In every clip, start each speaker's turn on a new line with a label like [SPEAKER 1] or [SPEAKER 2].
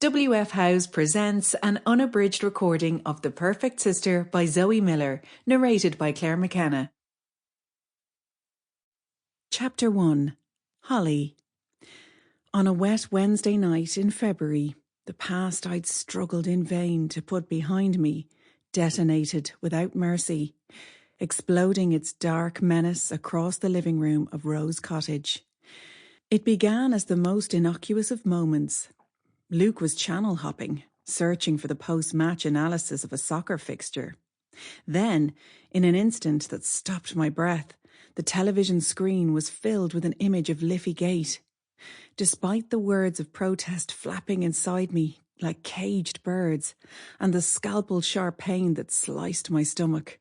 [SPEAKER 1] WF House presents an unabridged recording of The Perfect Sister by Zoe Miller, narrated by Clare Mckenna. Chapter 1. Holly. On a wet Wednesday night in February, the past I'd struggled in vain to put behind me detonated without mercy, exploding its dark menace across the living room of Rose Cottage. It began as the most innocuous of moments. Luke was channel hopping, searching for the post-match analysis of a soccer fixture. Then, in an instant that stopped my breath, the television screen was filled with an image of Liffey Gate. Despite the words of protest flapping inside me like caged birds, and the scalpel-sharp pain that sliced my stomach,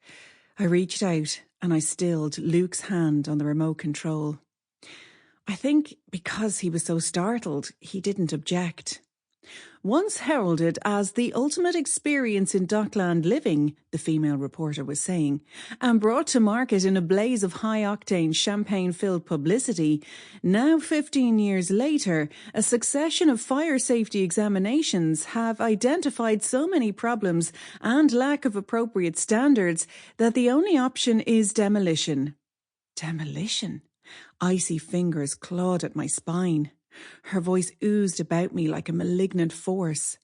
[SPEAKER 1] I reached out and I stilled Luke's hand on the remote control. I think because he was so startled, he didn't object. Once heralded as the ultimate experience in dockland living, the female reporter was saying, and brought to market in a blaze of high-octane champagne-filled publicity, now 15 years later, a succession of fire safety examinations have identified so many problems and lack of appropriate standards that the only option is demolition. Demolition? Icy fingers clawed at my spine. Her voice oozed about me like a malignant force.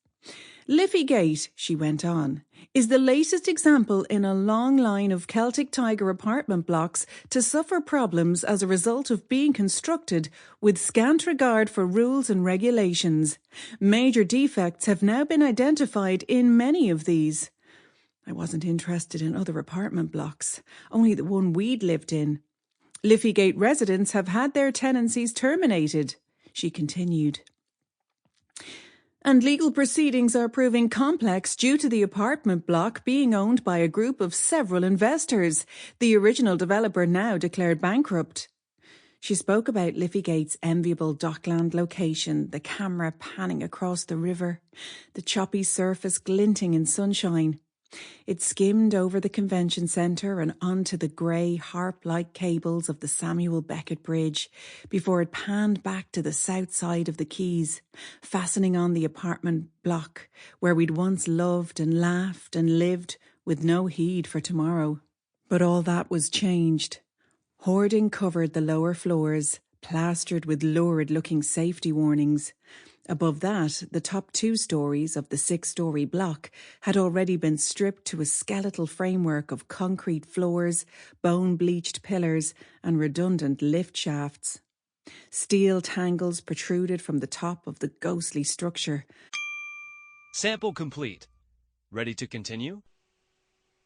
[SPEAKER 1] Liffey Gate, she went on, is the latest example in a long line of Celtic Tiger apartment blocks to suffer problems as a result of being constructed with scant regard for rules and regulations. Major defects have now been identified in many of these. I wasn't interested in other apartment blocks, only the one we'd lived in. Liffey Gate residents have had their tenancies terminated, she continued. And legal proceedings are proving complex due to the apartment block being owned by a group of several investors. The original developer now declared bankrupt. She spoke about Liffey Gate's enviable dockland location, the camera panning across the river, the choppy surface glinting in sunshine. It skimmed over the convention centre and onto the grey, harp-like cables of the Samuel Beckett Bridge before it panned back to the south side of the quays, fastening on the apartment block where we'd once loved and laughed and lived with no heed for tomorrow. But all that was changed. Hoarding covered the lower floors, plastered with lurid-looking safety warnings. Above that, the top 2 stories of the 6-story block had already been stripped to a skeletal framework of concrete floors, bone-bleached pillars, and redundant lift shafts. Steel tangles protruded from the top of the ghostly structure.
[SPEAKER 2] Sample complete. Ready to continue?